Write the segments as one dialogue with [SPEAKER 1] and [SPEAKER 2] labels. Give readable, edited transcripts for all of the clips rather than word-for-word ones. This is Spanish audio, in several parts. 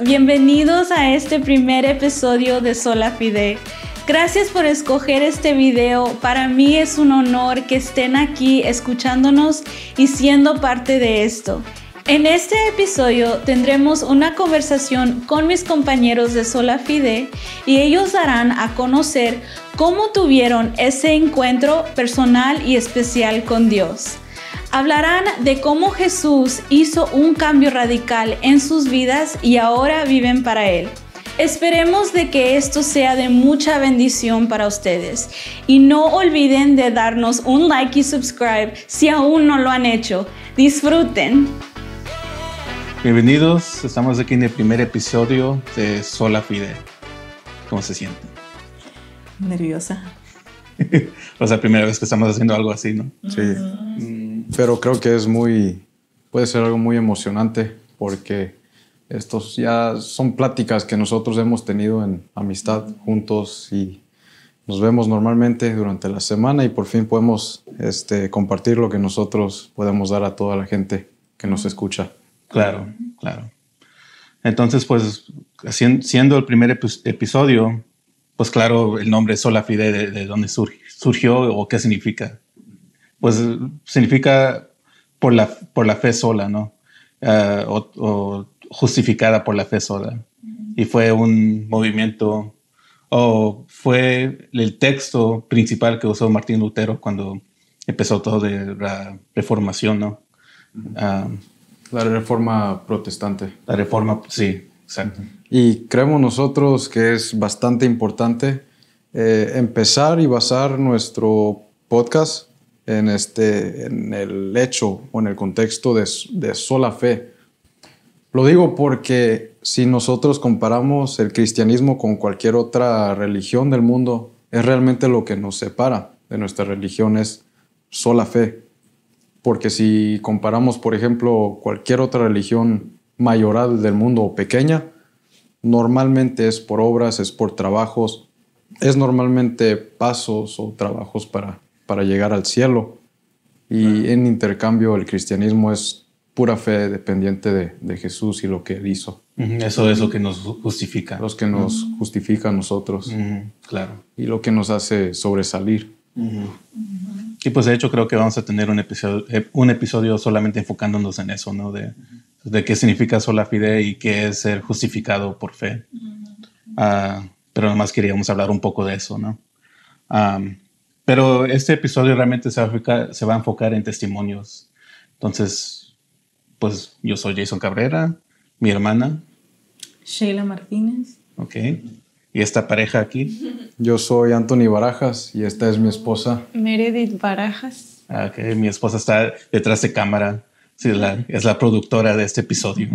[SPEAKER 1] bienvenidos a este primer episodio de Sola Fide. Gracias por escoger este video. Para mí es un honor que estén aquí escuchándonos y siendo parte de esto. En este episodio tendremos una conversación con mis compañeros de Sola Fide y ellos darán a conocer cómo tuvieron ese encuentro personal y especial con Dios. Hablarán de cómo Jesús hizo un cambio radical en sus vidas y ahora viven para Él. Esperemos de que esto sea de mucha bendición para ustedes. Y no olviden de darnos un like y subscribe si aún no lo han hecho. Disfruten.
[SPEAKER 2] Bienvenidos, estamos aquí en el primer episodio de Sola Fide. ¿Cómo se sienten?
[SPEAKER 1] Nerviosa.
[SPEAKER 2] O sea, primera vez que estamos haciendo algo así, ¿no?
[SPEAKER 3] Sí. Pero creo que puede ser algo muy emocionante porque estos ya son pláticas que nosotros hemos tenido en amistad juntos y nos vemos normalmente durante la semana y por fin podemos compartir lo que nosotros podemos dar a toda la gente que nos escucha.
[SPEAKER 2] Claro. Entonces, pues, siendo el primer episodio, pues claro, el nombre Sola Fide, ¿de dónde surgió o qué significa? Pues significa por la fe sola, ¿no? O justificada por la fe sola. Y fue un movimiento, fue el texto principal que usó Martín Lutero cuando empezó todo de la reformación, ¿no?
[SPEAKER 3] La reforma protestante.
[SPEAKER 2] La reforma, sí, exacto.
[SPEAKER 3] Y creemos nosotros que es bastante importante empezar y basar nuestro podcast en el hecho o en el contexto de sola fe. Lo digo porque si nosotros comparamos el cristianismo con cualquier otra religión del mundo, es realmente lo que nos separa de nuestra religión, es sola fe. Porque si comparamos, por ejemplo, cualquier otra religión mayoral del mundo o pequeña, normalmente es por obras, es por trabajos, es normalmente pasos o trabajos para llegar al cielo. Y en intercambio el cristianismo es pura fe dependiente de Jesús y lo que Él hizo.
[SPEAKER 2] Eso es lo que nos justifica.
[SPEAKER 3] Los que nos justifica a nosotros.
[SPEAKER 2] Claro.
[SPEAKER 3] Y lo que nos hace sobresalir.
[SPEAKER 2] Y pues de hecho creo que vamos a tener un episodio solamente enfocándonos en eso, ¿no? De qué significa sola fide y qué es ser justificado por fe. Pero nomás queríamos hablar un poco de eso, ¿no? Pero este episodio realmente se va a enfocar en testimonios. Entonces, pues yo soy Jason Cabrera, mi hermana
[SPEAKER 1] Sheila Martínez.
[SPEAKER 2] Ok. ¿Y esta pareja aquí?
[SPEAKER 3] Yo soy Anthony Barajas y esta es mi esposa.
[SPEAKER 1] Meredith Barajas.
[SPEAKER 2] Ok, mi esposa está detrás de cámara. Sí, es la productora de este episodio.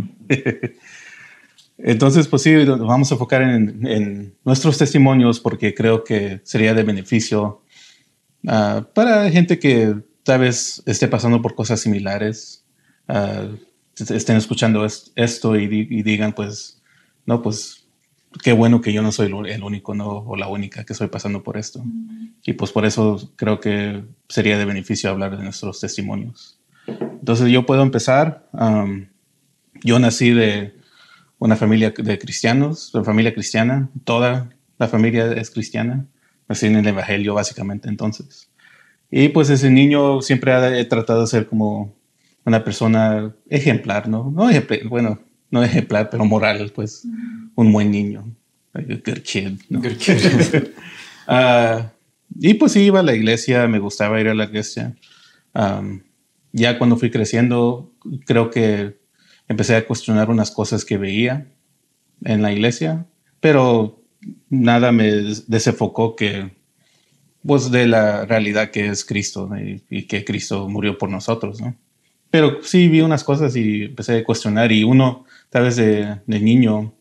[SPEAKER 2] Entonces, pues sí, nos vamos a enfocar en nuestros testimonios porque creo que sería de beneficio para gente que tal vez esté pasando por cosas similares. Estén escuchando esto y digan, pues, no, pues, qué bueno que yo no soy el único, ¿no? O la única que estoy pasando por esto. Y pues por eso creo que sería de beneficio hablar de nuestros testimonios. Entonces yo puedo empezar. Yo nací de una familia de cristianos, de familia cristiana. Toda la familia es cristiana. Nací en el evangelio básicamente entonces. Y pues desde niño siempre he tratado de ser como una persona ejemplar, ¿no? No ejemplar, pero moral, pues. Un buen niño. A good kid, ¿no?
[SPEAKER 3] Good kid.
[SPEAKER 2] Y pues sí, iba a la iglesia, me gustaba ir a la iglesia. Ya cuando fui creciendo, creo que empecé a cuestionar unas cosas que veía en la iglesia, pero nada me desenfocó pues de la realidad que es Cristo, ¿no? y que Cristo murió por nosotros, ¿no? Pero sí vi unas cosas y empecé a cuestionar y uno, tal vez de niño,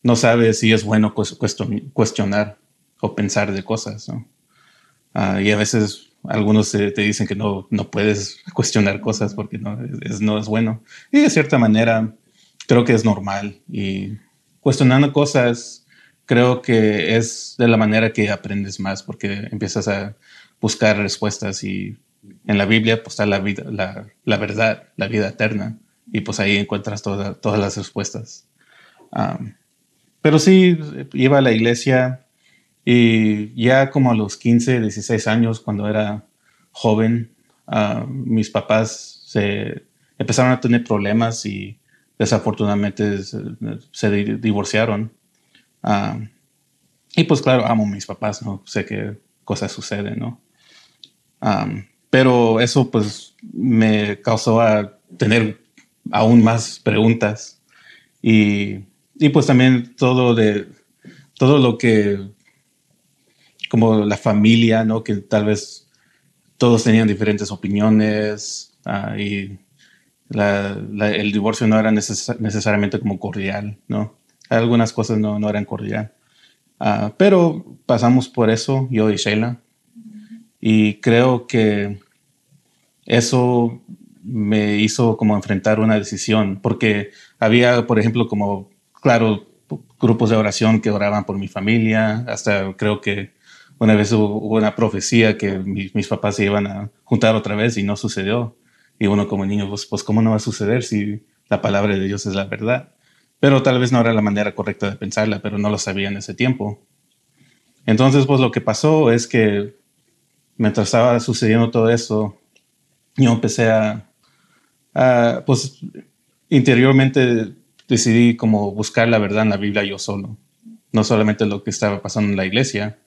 [SPEAKER 2] no sabe si es bueno cuestionar o pensar de cosas, ¿no? Y a veces algunos te dicen que no puedes cuestionar cosas porque no es bueno. Y de cierta manera creo que es normal. Y cuestionando cosas creo que es de la manera que aprendes más porque empiezas a buscar respuestas y en la Biblia pues está la verdad, la vida eterna. Y pues ahí encuentras todas las respuestas. Pero sí, iba a la iglesia y ya como a los 15, 16 años, cuando era joven, mis papás se empezaron a tener problemas y desafortunadamente se divorciaron. Y pues claro, amo a mis papás, ¿no? Sé que cosas suceden, ¿no? Pero eso pues me causó a tener aún más preguntas y pues también todo lo que, como la familia, ¿no? Que tal vez todos tenían diferentes opiniones y el divorcio no era necesariamente como cordial, ¿no? Algunas cosas no eran cordial. Pero pasamos por eso, yo y Sheila, y creo que eso me hizo como enfrentar una decisión, porque había, por ejemplo, como, claro, grupos de oración que oraban por mi familia, hasta creo que una vez hubo una profecía que mis papás se iban a juntar otra vez y no sucedió. Y uno como niño, pues ¿cómo no va a suceder si la palabra de Dios es la verdad? Pero tal vez no era la manera correcta de pensarla, pero no lo sabía en ese tiempo. Entonces, pues lo que pasó es que mientras estaba sucediendo todo eso, yo empecé pues interiormente decidí como buscar la verdad en la Biblia yo solo. No solamente lo que estaba pasando en la iglesia,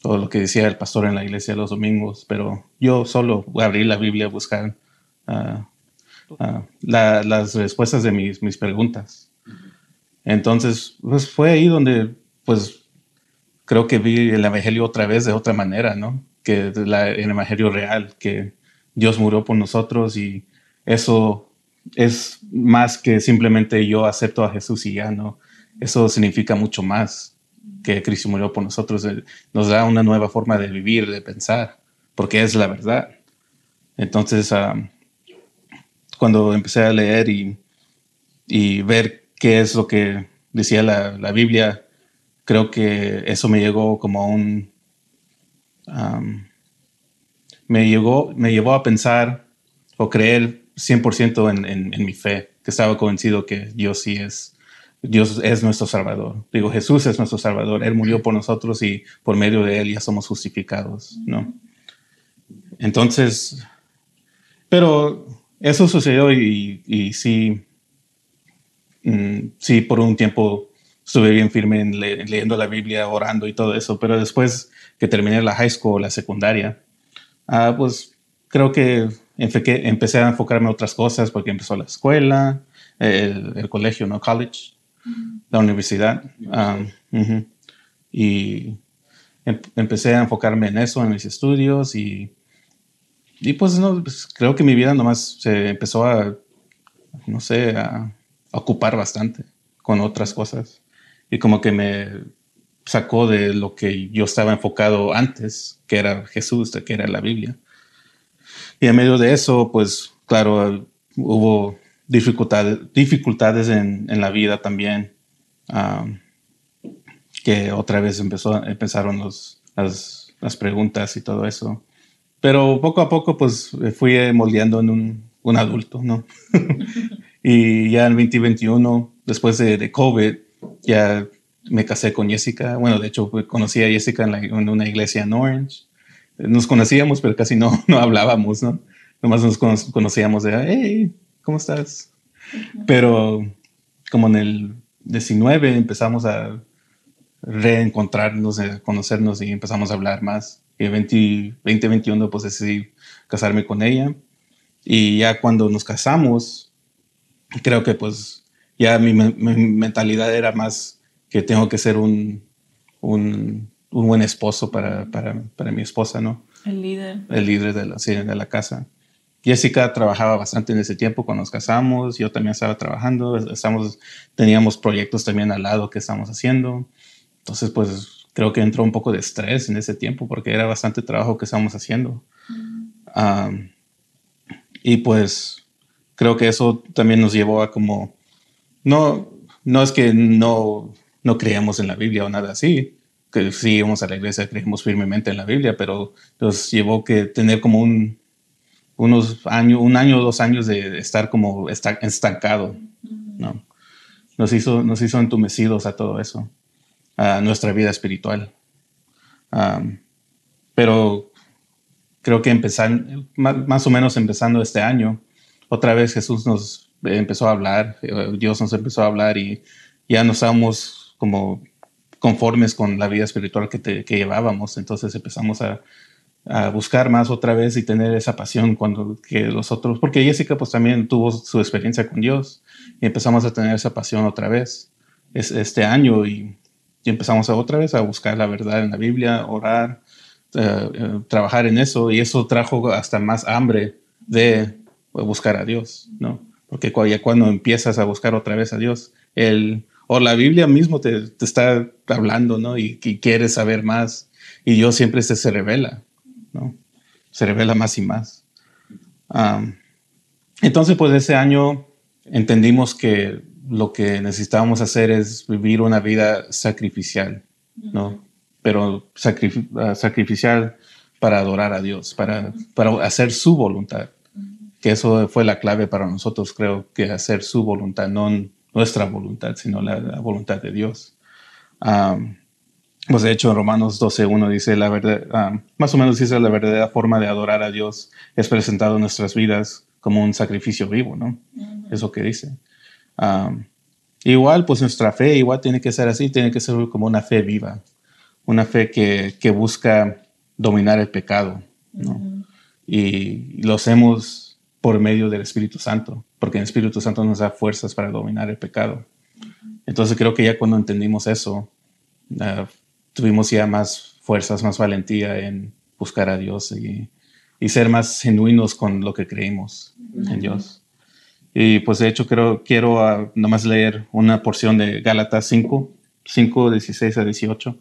[SPEAKER 2] o lo que decía el pastor en la iglesia los domingos, pero yo solo abrí la Biblia a buscar las respuestas de mis preguntas. Entonces, pues fue ahí donde, pues, creo que vi el evangelio otra vez de otra manera, ¿no? Que el evangelio real, que Dios murió por nosotros y eso es más que simplemente yo acepto a Jesús y ya, ¿no? Eso significa mucho más que Cristo murió por nosotros. Nos da una nueva forma de vivir, de pensar, porque es la verdad. Entonces, cuando empecé a leer y ver qué es lo que decía la Biblia, creo que eso me llegó como me llevó a pensar o creer 100% en mi fe, que estaba convencido que Dios es nuestro Salvador. Digo, Jesús es nuestro Salvador. Él murió por nosotros y por medio de Él ya somos justificados, ¿no? Entonces, pero eso sucedió y sí, sí, por un tiempo estuve bien firme en leyendo la Biblia, orando y todo eso, pero después que terminé la high school, la secundaria, pues creo que empecé a enfocarme en otras cosas porque empezó la escuela, el colegio, ¿no? College, la universidad. Y empecé a enfocarme en eso, en mis estudios y pues, no, pues, creo que mi vida nomás se empezó no sé, a ocupar bastante con otras cosas. Y como que me sacó de lo que yo estaba enfocado antes, que era Jesús, que era la Biblia. Y en medio de eso, pues, claro, hubo dificultades en la vida también, que otra vez empezaron las preguntas y todo eso. Pero poco a poco, pues, fui moldeando en un adulto, ¿no? Y ya en 2021, después de COVID, ya me casé con Jessica. Bueno, de hecho, conocí a Jessica en una iglesia en Orange. Nos conocíamos, pero casi no hablábamos, ¿no? Nomás nos conocíamos de, hey, ¿cómo estás? Pero como en el 19 empezamos a reencontrarnos, a conocernos y empezamos a hablar más. Y en 2021 pues decidí casarme con ella. Y ya cuando nos casamos, creo que pues ya mi mentalidad era más que tengo que ser un buen esposo para mi esposa, ¿no?
[SPEAKER 1] El líder.
[SPEAKER 2] El líder de la casa. Jessica trabajaba bastante en ese tiempo cuando nos casamos, yo también estaba trabajando, teníamos proyectos también al lado que estábamos haciendo. Entonces, pues creo que entró un poco de estrés en ese tiempo porque era bastante trabajo que estábamos haciendo. Y pues creo que eso también nos llevó a como, no es que no creíamos en la Biblia o nada así, que sí íbamos a la iglesia, creímos firmemente en la Biblia, pero nos llevó que tener como un año o 2 años de estar como estancado, ¿no? nos hizo entumecidos a todo eso, a nuestra vida espiritual. Pero creo que más o menos empezando este año, otra vez Jesús nos empezó a hablar, Dios nos empezó a hablar y ya no estábamos como conformes con la vida espiritual que llevábamos. Entonces empezamos a buscar más otra vez y tener esa pasión que los otros, porque Jessica pues también tuvo su experiencia con Dios y empezamos a tener esa pasión otra vez este año y empezamos otra vez a buscar la verdad en la Biblia, orar, trabajar en eso, y eso trajo hasta más hambre de buscar a Dios, ¿no? Porque ya cuando empiezas a buscar otra vez a Dios, la Biblia mismo te está hablando, ¿no? Y quieres saber más, y Dios siempre se revela, ¿no? Se revela más y más. Entonces, pues ese año entendimos que lo que necesitábamos hacer es vivir una vida sacrificial, ¿no? Pero sacrificial para adorar a Dios, para hacer su voluntad. Que eso fue la clave para nosotros, creo, que hacer su voluntad, no nuestra voluntad, sino la voluntad de Dios. Pues de hecho en Romanos 12:1 dice la verdad, más o menos dice la verdadera forma de adorar a Dios es presentado en nuestras vidas como un sacrificio vivo, ¿no? Eso que dice. Igual, pues nuestra fe igual tiene que ser así, tiene que ser como una fe viva, una fe que busca dominar el pecado, ¿no? Y lo hacemos por medio del Espíritu Santo, porque el Espíritu Santo nos da fuerzas para dominar el pecado. Entonces creo que ya cuando entendimos eso, tuvimos ya más fuerzas, más valentía en buscar a Dios y ser más genuinos con lo que creímos en Dios. Y pues de hecho quiero nomás leer una porción de Gálatas 5:16-18.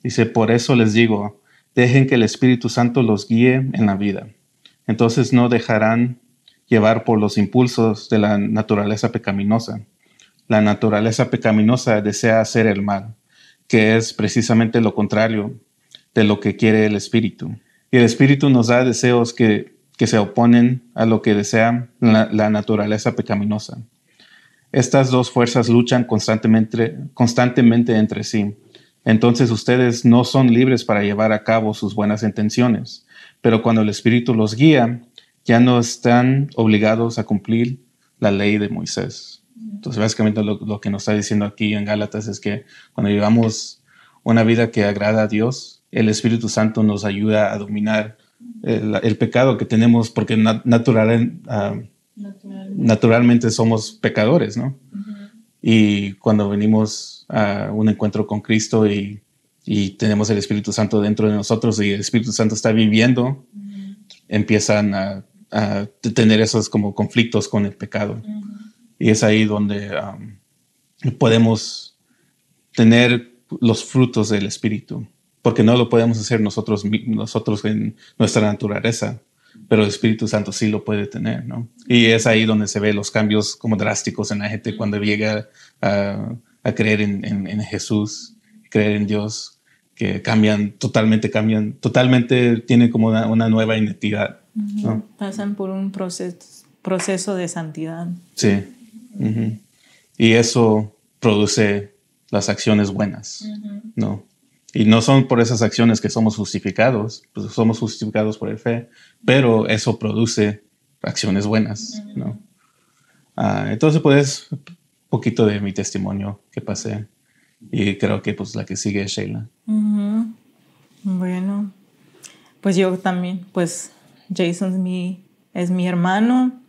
[SPEAKER 2] Dice, por eso les digo, dejen que el Espíritu Santo los guíe en la vida. Entonces no dejarán llevar por los impulsos de la naturaleza pecaminosa. La naturaleza pecaminosa desea hacer el mal, que es precisamente lo contrario de lo que quiere el Espíritu. Y el Espíritu nos da deseos que se oponen a lo que desea la naturaleza pecaminosa. Estas dos fuerzas luchan constantemente entre sí. Entonces ustedes no son libres para llevar a cabo sus buenas intenciones, pero cuando el Espíritu los guía, ya no están obligados a cumplir la ley de Moisés. Entonces básicamente lo que nos está diciendo aquí en Gálatas es que cuando llevamos una vida que agrada a Dios, el Espíritu Santo nos ayuda a dominar el pecado que tenemos, porque naturalmente somos pecadores, ¿no? Y cuando venimos a un encuentro con Cristo y tenemos el Espíritu Santo dentro de nosotros y el Espíritu Santo está viviendo, empiezan a tener esos como conflictos con el pecado. Y es ahí donde podemos tener los frutos del Espíritu, porque no lo podemos hacer nosotros en nuestra naturaleza, pero el Espíritu Santo sí lo puede tener, ¿no? Y es ahí donde se ven los cambios como drásticos en la gente cuando llega a creer en Jesús, creer en Dios, que cambian totalmente, tienen como una nueva identidad, ¿no?
[SPEAKER 1] Pasan por un proceso de santidad.
[SPEAKER 2] Sí. Y eso produce las acciones buenas, ¿no? Y no son por esas acciones que somos justificados, pues somos justificados por el fe, pero eso produce acciones buenas, ¿no? Entonces, pues, un poquito de mi testimonio que pasé. Y creo que pues la que sigue es Sheila.
[SPEAKER 1] Bueno, pues yo también, pues Jason es mi hermano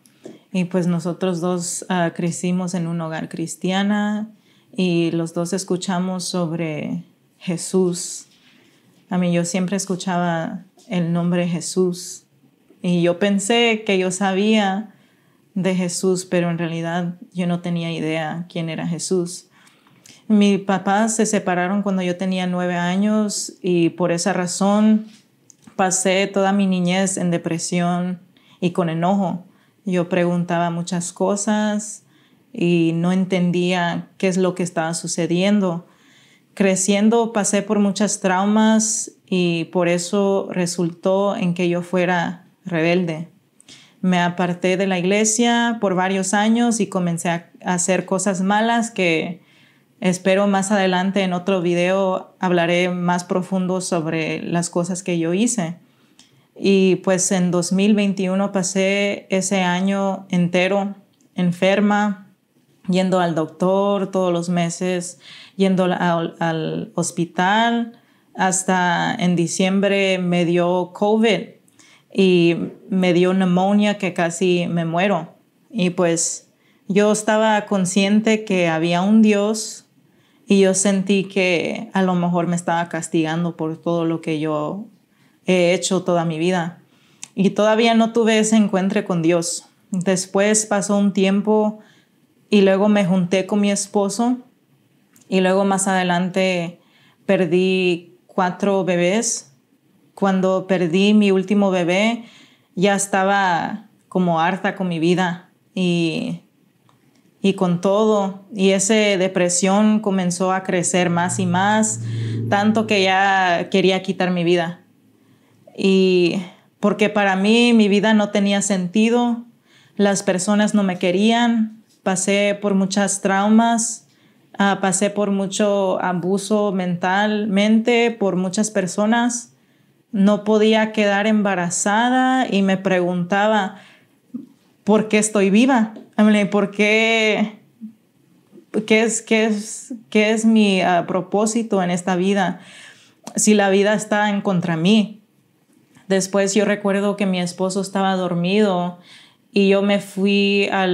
[SPEAKER 1] y pues nosotros dos crecimos en un hogar cristiana y los dos escuchamos sobre Jesús. A mí yo siempre escuchaba el nombre Jesús y yo pensé que yo sabía de Jesús, pero en realidad yo no tenía idea quién era Jesús. Mis papás se separaron cuando yo tenía 9 años y por esa razón pasé toda mi niñez en depresión y con enojo. Yo preguntaba muchas cosas y no entendía qué es lo que estaba sucediendo. Creciendo pasé por muchos traumas y por eso resultó en que yo fuera rebelde.
[SPEAKER 4] me aparté de la iglesia por varios años y comencé a hacer cosas malas que espero más adelante en otro video hablaré más profundo sobre las cosas que yo hice. Y pues en 2021 pasé ese año entero enferma, yendo al doctor todos los meses, yendo al hospital. Hasta en diciembre me dio COVID y me dio neumonía que casi me muero. Y pues yo estaba consciente que había un Dios y yo sentí que a lo mejor me estaba castigando por todo lo que yo he hecho toda mi vida. Y todavía no tuve ese encuentro con Dios. Después pasó un tiempo y luego me junté con mi esposo y luego más adelante perdí 4 bebés. Cuando perdí mi último bebé, ya estaba como harta con mi vida y con todo. Y esa depresión comenzó a crecer más y más, tanto que ya quería quitar mi vida. Y porque para mí mi vida no tenía sentido, las personas no me querían, pasé por muchas traumas. Pasé por mucho abuso mentalmente por muchas personas. No podía quedar embarazada y me preguntaba, ¿por qué estoy viva? ¿Por qué? ¿Qué es mi propósito en esta vida? Si la vida está en contra mí. Después yo recuerdo que mi esposo estaba dormido y yo me fui a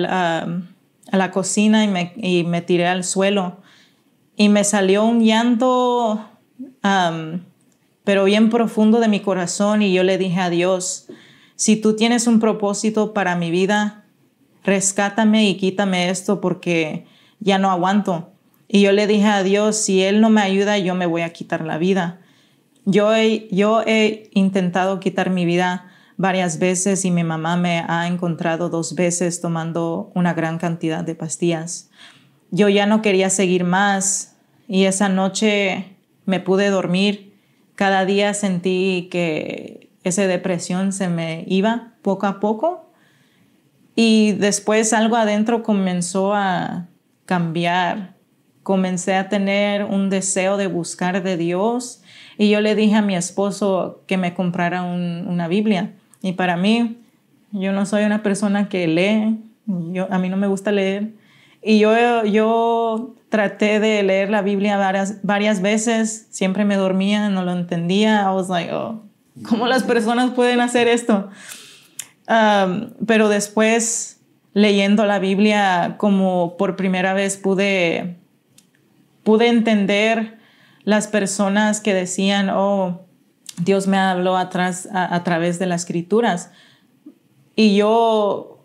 [SPEAKER 4] la cocina y me tiré al suelo y me salió un llanto pero bien profundo de mi corazón y yo le dije a Dios, si tú tienes un propósito para mi vida, rescátame y quítame esto porque ya no aguanto. Y yo le dije a Dios, si Él no me ayuda, yo me voy a quitar la vida. Yo he intentado quitar mi vida varias veces y mi mamá me ha encontrado 2 veces tomando una gran cantidad de pastillas. Yo ya no quería seguir más y esa noche me pude dormir. Cada día sentí que esa depresión se me iba poco a poco y después algo adentro comenzó a cambiar. Comencé a tener un deseo de buscar de Dios y yo le dije a mi esposo que me comprara una Biblia. Y para mí, yo no soy una persona que lee, a mí no me gusta leer. Y yo traté de leer la Biblia varias veces, siempre me dormía, no lo entendía. I was like, oh, ¿cómo las personas pueden hacer esto? Pero después, leyendo la Biblia, como por primera vez pude entender las personas que decían, oh, Dios me habló a través de las escrituras. Y yo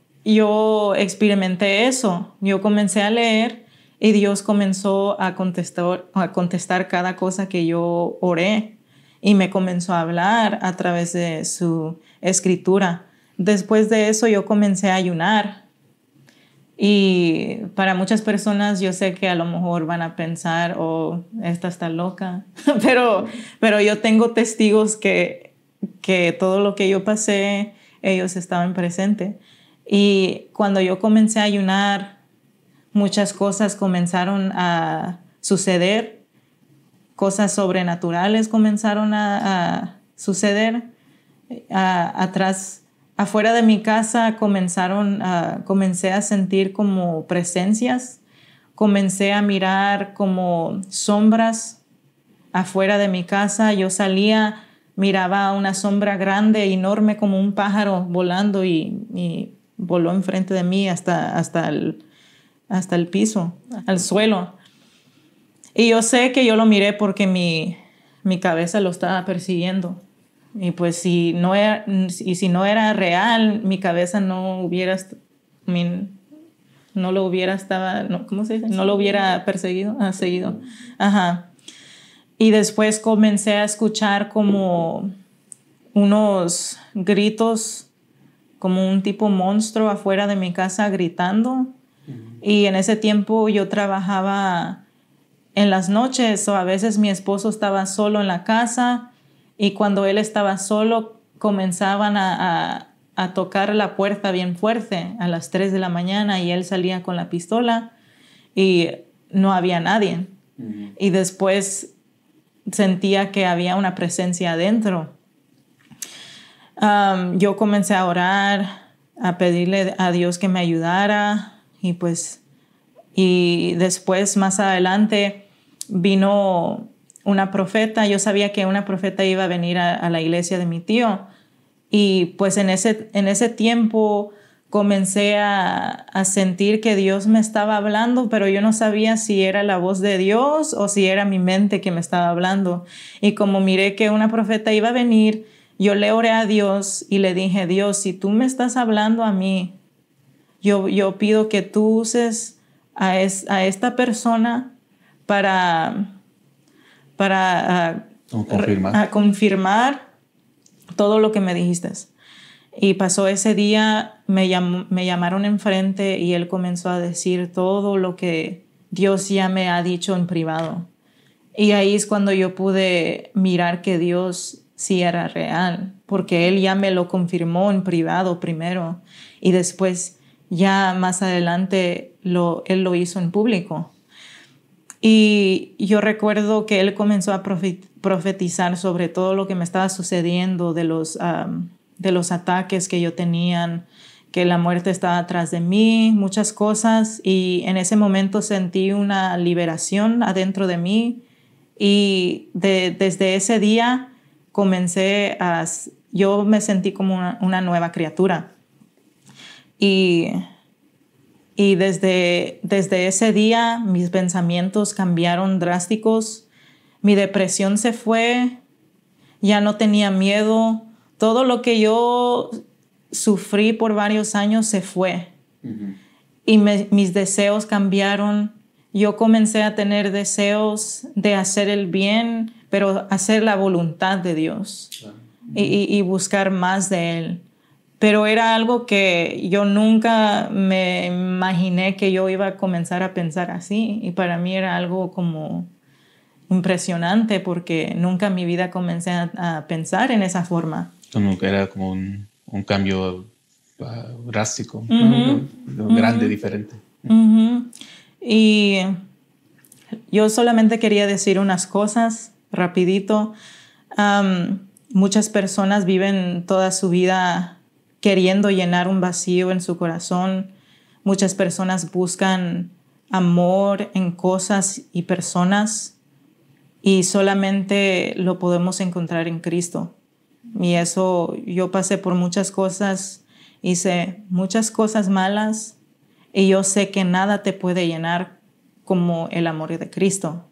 [SPEAKER 4] experimenté eso. Yo comencé a leer y Dios comenzó a contestar cada cosa que yo oré y me comenzó a hablar a través de su escritura. Después de eso yo comencé a ayunar. Y para muchas personas yo sé que a lo mejor van a pensar, oh, esta está loca. pero yo tengo testigos que todo lo que yo pasé, ellos estaban presentes. Y cuando yo comencé a ayunar, muchas cosas comenzaron a suceder. Cosas sobrenaturales comenzaron a suceder. Afuera de mi casa comencé a sentir como presencias, comencé a mirar como sombras afuera de mi casa. Yo salía, miraba una sombra grande, enorme, como un pájaro volando y voló enfrente de mí hasta el piso, al suelo. Y yo sé que yo lo miré porque mi cabeza lo estaba persiguiendo. Y pues si no era real, mi cabeza no lo hubiera perseguido, seguido. Ajá. Y después comencé a escuchar como unos gritos, como un tipo monstruo afuera de mi casa gritando. Y en ese tiempo yo trabajaba en las noches, o a veces mi esposo estaba solo en la casa. Y cuando él estaba solo, comenzaban a a tocar la puerta bien fuerte a las 3 de la mañana y él salía con la pistola y no había nadie. Y después sentía que había una presencia adentro. Yo comencé a orar, a pedirle a Dios que me ayudara y después más adelante vino una profeta. Yo sabía que una profeta iba a venir a la iglesia de mi tío y pues en ese tiempo comencé a sentir que Dios me estaba hablando, pero yo no sabía si era la voz de Dios o si era mi mente que me estaba hablando. Y como miré que una profeta iba a venir, yo le oré a Dios y le dije, Dios, si tú me estás hablando a mí, yo pido que tú uses a esta persona para confirmar todo lo que me dijiste. Y pasó ese día, me llamaron enfrente y él comenzó a decir todo lo que Dios ya me ha dicho en privado. Y ahí es cuando yo pude mirar que Dios sí era real, porque él ya me lo confirmó en privado primero y después ya más adelante él lo hizo en público. Y yo recuerdo que él comenzó a profetizar sobre todo lo que me estaba sucediendo, de los ataques que yo tenía, que la muerte estaba atrás de mí, muchas cosas. Y en ese momento sentí una liberación adentro de mí. Y desde ese día yo me sentí como una nueva criatura. Y desde ese día mis pensamientos cambiaron drásticos. Mi depresión se fue, ya no tenía miedo. Todo lo que yo sufrí por varios años se fue. Y mis deseos cambiaron. Yo comencé a tener deseos de hacer el bien, pero hacer la voluntad de Dios y buscar más de Él. Pero era algo que yo nunca me imaginé que yo iba a comenzar a pensar así. Y para mí era algo como impresionante porque nunca en mi vida comencé a pensar en esa forma.
[SPEAKER 2] Nunca era como un cambio drástico, grande, diferente.
[SPEAKER 4] Y yo solamente quería decir unas cosas rapidito. Muchas personas viven toda su vida queriendo llenar un vacío en su corazón. Muchas personas buscan amor en cosas y personas y solamente lo podemos encontrar en Cristo. Y eso, yo pasé por muchas cosas, hice muchas cosas malas y yo sé que nada te puede llenar como el amor de Cristo.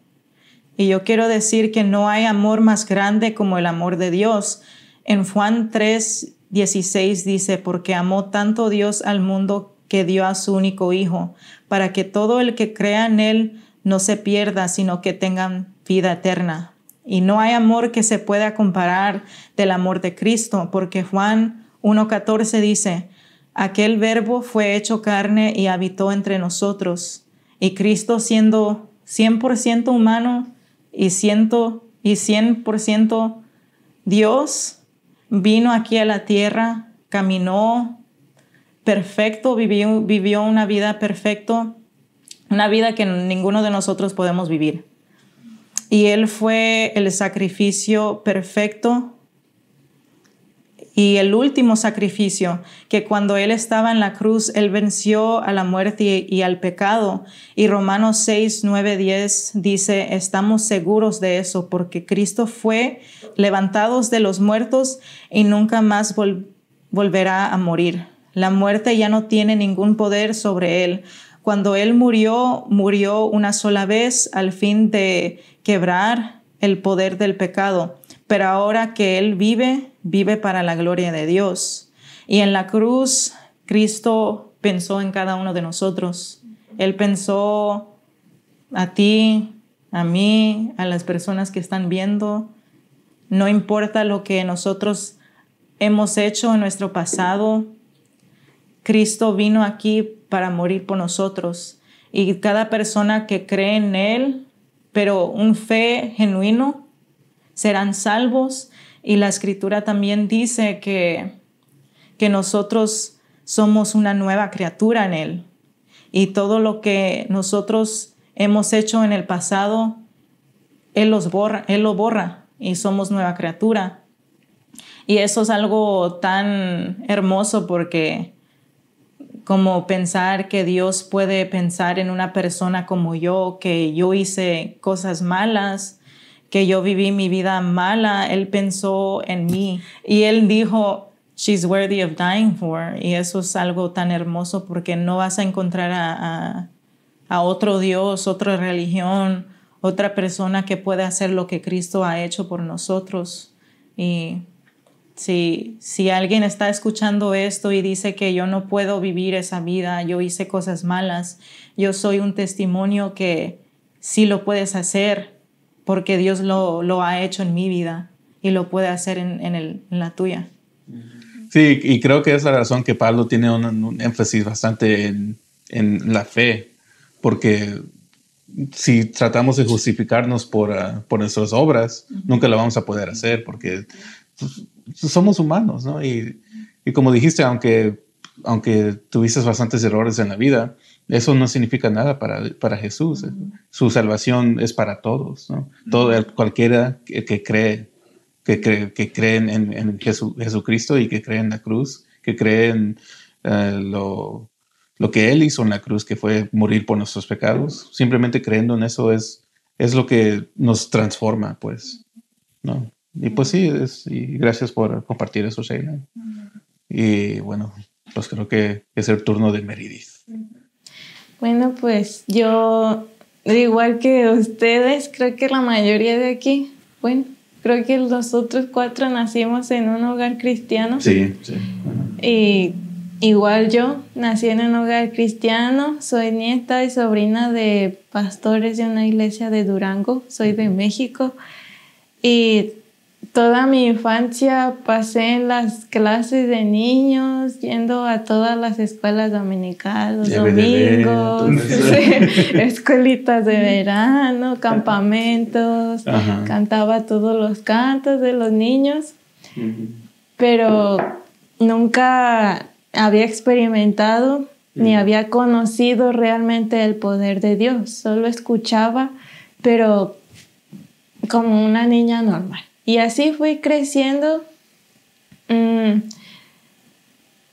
[SPEAKER 4] Y yo quiero decir que no hay amor más grande como el amor de Dios. En Juan 3:16 dice, porque amó tanto Dios al mundo que dio a su único Hijo, para que todo el que crea en Él no se pierda, sino que tengan vida eterna. Y no hay amor que se pueda comparar del amor de Cristo, porque Juan 1:14 dice, aquel verbo fue hecho carne y habitó entre nosotros. Y Cristo, siendo 100% humano y 100% Dios, vino aquí a la tierra, caminó perfecto, vivió una vida perfecta, una vida que ninguno de nosotros podemos vivir. Y Él fue el sacrificio perfecto y el último sacrificio, que cuando Él estaba en la cruz, Él venció a la muerte y al pecado. Y Romanos 6:9-10 dice, estamos seguros de eso, porque Cristo fue levantado de los muertos y nunca más volverá a morir. La muerte ya no tiene ningún poder sobre Él. Cuando Él murió una sola vez al fin de quebrar el poder del pecado. Pero ahora que Él vive para la gloria de Dios. Y en la cruz, Cristo pensó en cada uno de nosotros. Él pensó a ti, a mí, a las personas que están viendo. No importa lo que nosotros hemos hecho en nuestro pasado, Cristo vino aquí para morir por nosotros. Y cada persona que cree en Él, pero un fe genuino, serán salvos. Y la Escritura también dice que que nosotros somos una nueva criatura en Él. Y todo lo que nosotros hemos hecho en el pasado, Él lo borra y somos nueva criatura. Y eso es algo tan hermoso porque como pensar que Dios puede pensar en una persona como yo, que yo hice cosas malas, que yo viví mi vida mala, Él pensó en mí y Él dijo, she's worthy of dying for. Y eso es algo tan hermoso porque no vas a encontrar a otro Dios, otra religión, otra persona que pueda hacer lo que Cristo ha hecho por nosotros. Y si alguien está escuchando esto y dice que yo no puedo vivir esa vida, yo hice cosas malas, yo soy un testimonio que sí lo puedes hacer porque Dios lo ha hecho en mi vida y lo puede hacer en la tuya.
[SPEAKER 2] Sí, y creo que es la razón que Pablo tiene un énfasis bastante en la fe, porque si tratamos de justificarnos por nuestras obras, nunca lo vamos a poder hacer porque somos humanos, ¿no? Y como dijiste, aunque tuviste bastantes errores en la vida, eso no significa nada para Jesús. Su salvación es para todos, ¿no? Cualquiera que cree en Jesucristo y que cree en la cruz, que cree en lo que Él hizo en la cruz, que fue morir por nuestros pecados. Simplemente creyendo en eso es lo que nos transforma, pues, ¿no? Y pues sí, y gracias por compartir eso, Sheila. Y bueno, pues creo que es el turno de Meredith.
[SPEAKER 5] Bueno, pues yo, igual que ustedes, creo que la mayoría de aquí, bueno, creo que nosotros 4 nacimos en un hogar cristiano.
[SPEAKER 2] Sí.
[SPEAKER 5] Y igual yo nací en un hogar cristiano, soy nieta y sobrina de pastores de una iglesia de Durango, soy de México. Y toda mi infancia pasé en las clases de niños, yendo a todas las escuelas dominicales, los domingos, escuelitas de verano, campamentos, cantaba todos los cantos de los niños, pero nunca había experimentado ni había conocido realmente el poder de Dios, solo escuchaba, pero como una niña normal. Y así fui creciendo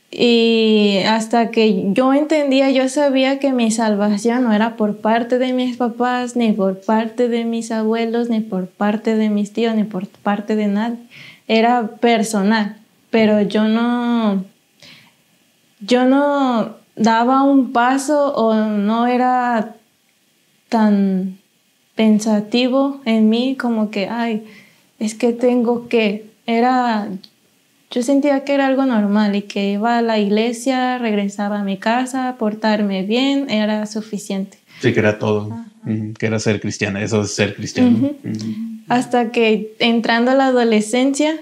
[SPEAKER 5] y hasta que yo entendía, yo sabía que mi salvación no era por parte de mis papás, ni por parte de mis abuelos, ni por parte de mis tíos, ni por parte de nadie. Era personal, pero yo no daba un paso o no era tan pensativo en mí como que, es que tengo que, yo sentía que era algo normal y que iba a la iglesia, regresaba a mi casa, portarme bien, era suficiente.
[SPEAKER 2] Sí, que era todo, que era ser cristiana, eso es ser cristiano.
[SPEAKER 5] Hasta que entrando a la adolescencia,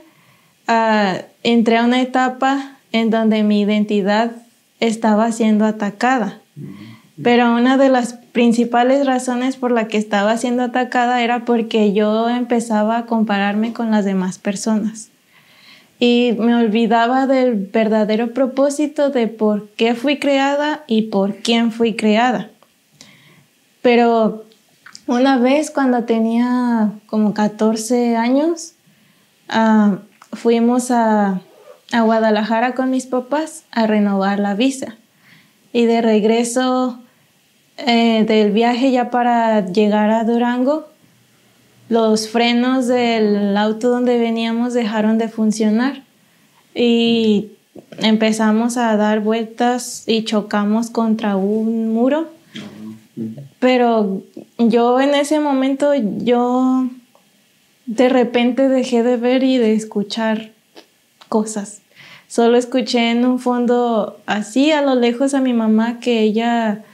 [SPEAKER 5] entré a una etapa en donde mi identidad estaba siendo atacada. Pero una de las principales razones por la que estaba siendo atacada era porque yo empezaba a compararme con las demás personas. Y me olvidaba del verdadero propósito de por qué fui creada y por quién fui creada. Pero una vez cuando tenía como 14 años, fuimos a Guadalajara con mis papás a renovar la visa. Y de regreso del viaje ya para llegar a Durango, los frenos del auto donde veníamos dejaron de funcionar y empezamos a dar vueltas y chocamos contra un muro. Pero yo en ese momento, yo de repente dejé de ver y de escuchar cosas. Solo escuché en un fondo así a lo lejos a mi mamá que ella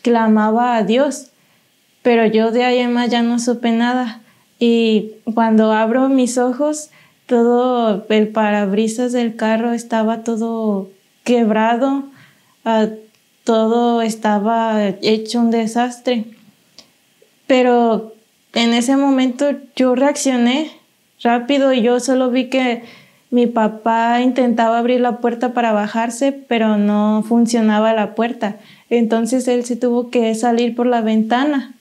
[SPEAKER 5] clamaba a Dios, pero yo de ahí en más ya no supe nada. Y cuando abro mis ojos, todo el parabrisas del carro estaba todo quebrado, todo estaba hecho un desastre. Pero en ese momento yo reaccioné rápido y yo solo vi que mi papá intentaba abrir la puerta para bajarse, pero no funcionaba la puerta. Entonces él se tuvo que salir por la ventana.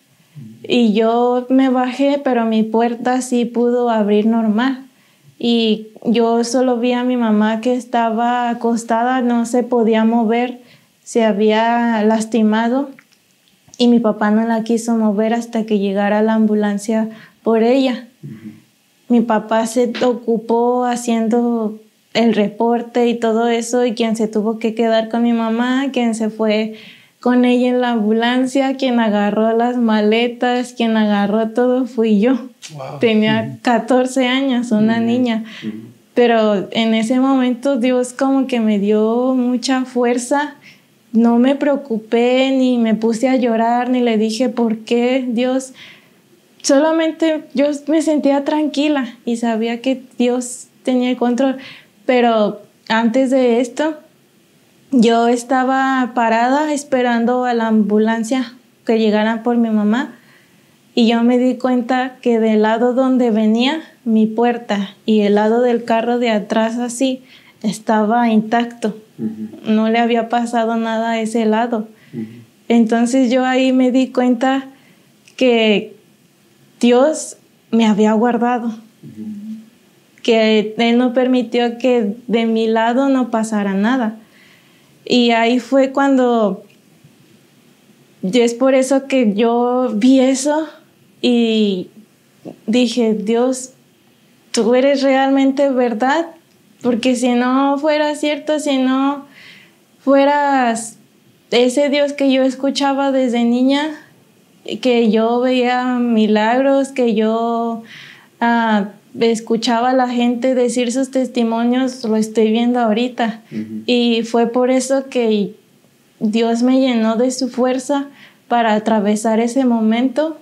[SPEAKER 5] Y yo me bajé, pero mi puerta sí pudo abrir normal. Y yo solo vi a mi mamá que estaba acostada, no se podía mover, se había lastimado. Y mi papá no la quiso mover hasta que llegara la ambulancia por ella. Mi papá se ocupó haciendo el reporte y todo eso, y quien se tuvo que quedar con mi mamá, quien se fue con ella en la ambulancia, quien agarró las maletas, quien agarró todo fui yo. Wow. Tenía 14 años, una niña. Pero en ese momento Dios como que me dio mucha fuerza. No me preocupé, ni me puse a llorar, ni le dije por qué, Dios. Solamente yo me sentía tranquila y sabía que Dios tenía el control. Pero antes de esto, yo estaba parada esperando a la ambulancia que llegara por mi mamá, y yo me di cuenta que del lado donde venía mi puerta y el lado del carro de atrás así estaba intacto. No le había pasado nada a ese lado. Entonces yo ahí me di cuenta que Dios me había guardado, que Él no permitió que de mi lado no pasara nada. Y ahí fue cuando, es por eso que yo vi eso y dije, Dios, tú eres realmente verdad, porque si no fuera cierto, si no fueras ese Dios que yo escuchaba desde niña, que yo veía milagros, que yo escuchaba a la gente decir sus testimonios, lo estoy viendo ahorita. Y fue por eso que Dios me llenó de su fuerza para atravesar ese momento.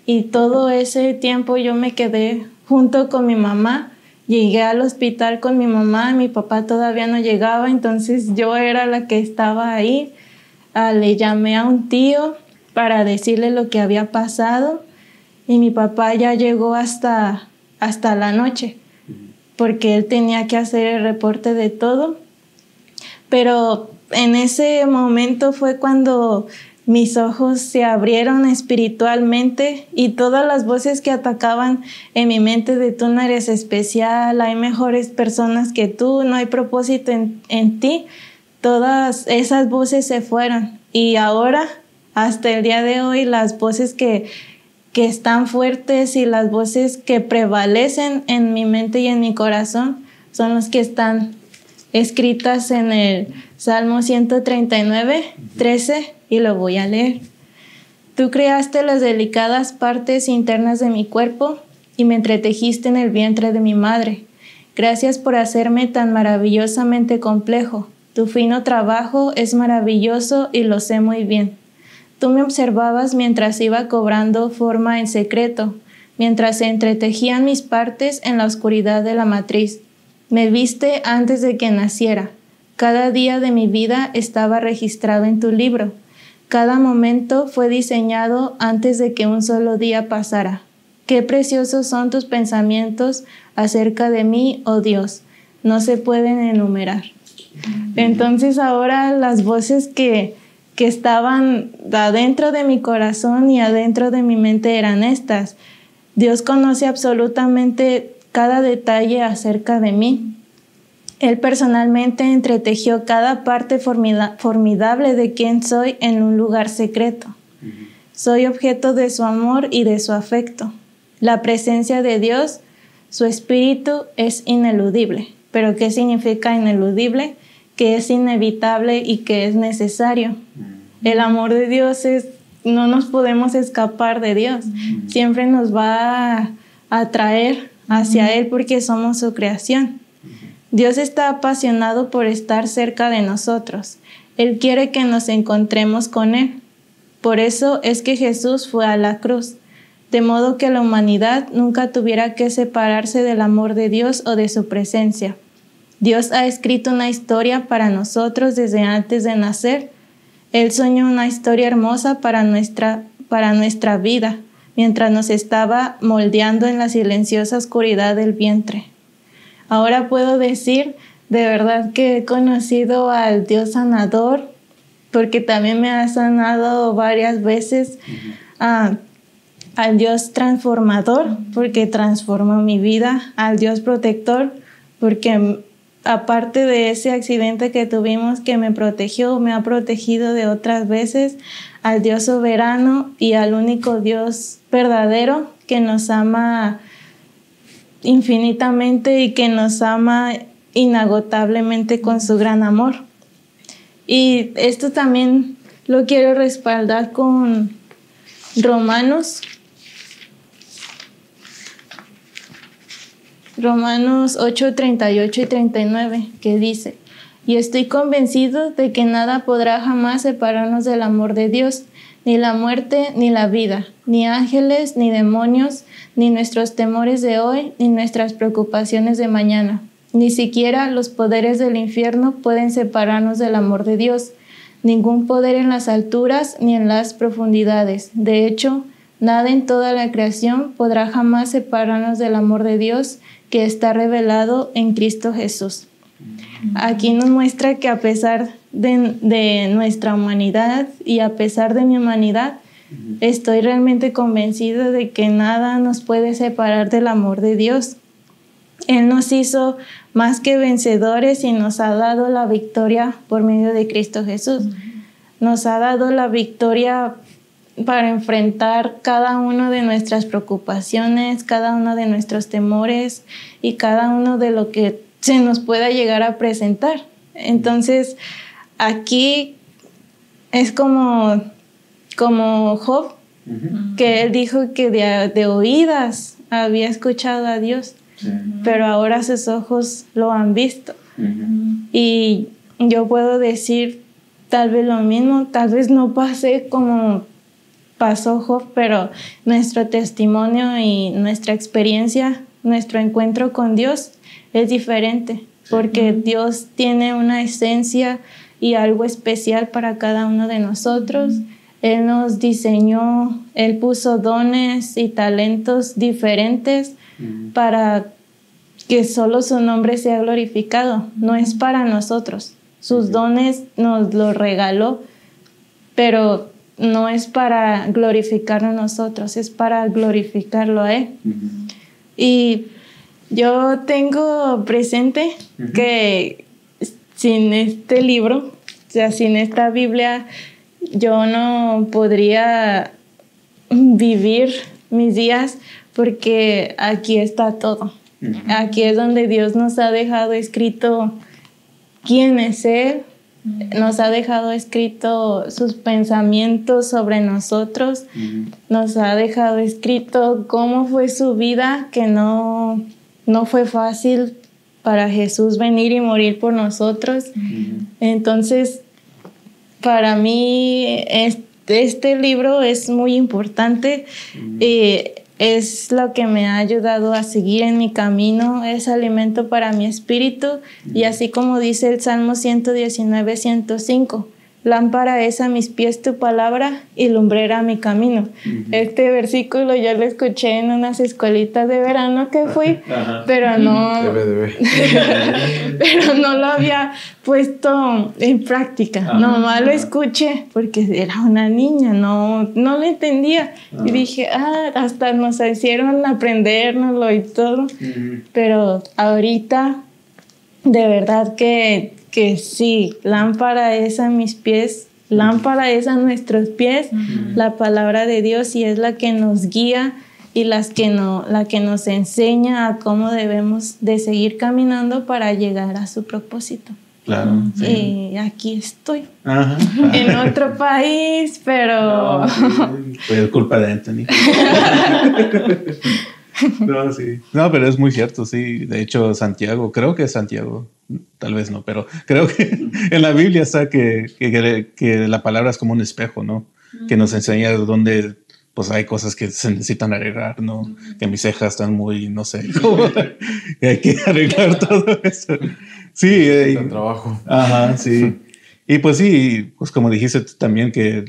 [SPEAKER 5] Y todo ese tiempo yo me quedé junto con mi mamá. Llegué al hospital con mi mamá, mi papá todavía no llegaba, entonces yo era la que estaba ahí. Le llamé a un tío para decirle lo que había pasado, y mi papá ya llegó hasta la noche, porque él tenía que hacer el reporte de todo. Pero en ese momento fue cuando mis ojos se abrieron espiritualmente, y todas las voces que atacaban en mi mente de tú no eres especial, hay mejores personas que tú, no hay propósito en ti, todas esas voces se fueron. Y ahora, hasta el día de hoy, las voces que están fuertes y las voces que prevalecen en mi mente y en mi corazón son las que están escritas en el Salmo 139, 13, y lo voy a leer. Tú creaste las delicadas partes internas de mi cuerpo y me entretejiste en el vientre de mi madre. Gracias por hacerme tan maravillosamente complejo. Tu fino trabajo es maravilloso y lo sé muy bien. Tú me observabas mientras iba cobrando forma en secreto, mientras se entretejían mis partes en la oscuridad de la matriz. Me viste antes de que naciera. Cada día de mi vida estaba registrado en tu libro. Cada momento fue diseñado antes de que un solo día pasara. Qué preciosos son tus pensamientos acerca de mí, oh Dios. No se pueden enumerar. Entonces ahora las voces que estaban adentro de mi corazón y adentro de mi mente eran estas. Dios conoce absolutamente cada detalle acerca de mí. Él personalmente entretejió cada parte formidable de quién soy en un lugar secreto. Soy objeto de su amor y de su afecto. La presencia de Dios, su espíritu, es ineludible. ¿Pero qué significa ineludible? Que es inevitable y que es necesario. El amor de Dios no nos podemos escapar de Dios. Siempre nos va a atraer hacia Él porque somos su creación. Dios está apasionado por estar cerca de nosotros. Él quiere que nos encontremos con Él. Por eso es que Jesús fue a la cruz, de modo que la humanidad nunca tuviera que separarse del amor de Dios o de su presencia. Dios ha escrito una historia para nosotros desde antes de nacer. Él soñó una historia hermosa para nuestra vida, mientras nos estaba moldeando en la silenciosa oscuridad del vientre. Ahora puedo decir de verdad que he conocido al Dios sanador, porque también me ha sanado varias veces, al Dios transformador, porque transformó mi vida, al Dios protector, porque aparte de ese accidente que tuvimos que me protegió, me ha protegido de otras veces, al Dios soberano y al único Dios verdadero que nos ama infinitamente y que nos ama inagotablemente con su gran amor. Y esto también lo quiero respaldar con Romanos 8, 38 y 39, que dice: y estoy convencido de que nada podrá jamás separarnos del amor de Dios, ni la muerte, ni la vida, ni ángeles, ni demonios, ni nuestros temores de hoy, ni nuestras preocupaciones de mañana. Ni siquiera los poderes del infierno pueden separarnos del amor de Dios. Ningún poder en las alturas ni en las profundidades. De hecho, nada en toda la creación podrá jamás separarnos del amor de Dios que está revelado en Cristo Jesús. Aquí nos muestra que a pesar de nuestra humanidad y a pesar de mi humanidad, estoy realmente convencida de que nada nos puede separar del amor de Dios. Él nos hizo más que vencedores y nos ha dado la victoria por medio de Cristo Jesús. Nos ha dado la victoria para enfrentar cada una de nuestras preocupaciones, cada uno de nuestros temores y cada uno de lo que se nos pueda llegar a presentar. Entonces, aquí es como Job, que él dijo que de oídas había escuchado a Dios, pero ahora sus ojos lo han visto. Y yo puedo decir tal vez lo mismo, tal vez no pasé como pasó Job, pero nuestro testimonio y nuestra experiencia, nuestro encuentro con Dios es diferente, porque Dios tiene una esencia y algo especial para cada uno de nosotros. Él nos diseñó, Él puso dones y talentos diferentes para que solo su nombre sea glorificado. No es para nosotros. Sus dones nos los regaló, pero no es para glorificarnos a nosotros, es para glorificarlo a Él. Y yo tengo presente que sin este libro, o sea, sin esta Biblia, yo no podría vivir mis días, porque aquí está todo. Aquí es donde Dios nos ha dejado escrito quién es Él, nos ha dejado escrito sus pensamientos sobre nosotros, nos ha dejado escrito cómo fue su vida, que no fue fácil para Jesús venir y morir por nosotros. Entonces, para mí este libro es muy importante. Es lo que me ha ayudado a seguir en mi camino, es alimento para mi espíritu, y así como dice el Salmo 119, 105, lámpara es a mis pies tu palabra y lumbrera mi camino. Este versículo yo lo escuché en unas escuelitas de verano que fui, pero no pero no lo había puesto en práctica. Nomás lo escuché porque era una niña, no lo entendía. Y dije, hasta nos hicieron aprendérnoslo y todo. Pero ahorita, de verdad que sí, lámpara es a mis pies, lámpara es a nuestros pies, la palabra de Dios, y es la que nos guía y la que nos enseña a cómo debemos de seguir caminando para llegar a su propósito.
[SPEAKER 2] Claro.
[SPEAKER 5] Sí. Y aquí estoy. En otro país, pero...
[SPEAKER 2] Fue culpa de Anthony. No, sí. No, pero es muy cierto, sí. De hecho, Santiago, creo que es Santiago, tal vez no, pero creo que en la Biblia está que la palabra es como un espejo, ¿no? Que nos enseña dónde pues hay cosas que se necesitan arreglar, ¿no? Que mis cejas están muy, no sé, que hay que arreglar todo eso. Sí.
[SPEAKER 3] Trabajo.
[SPEAKER 2] Ajá, sí. Y pues sí, pues como dijiste tú también, que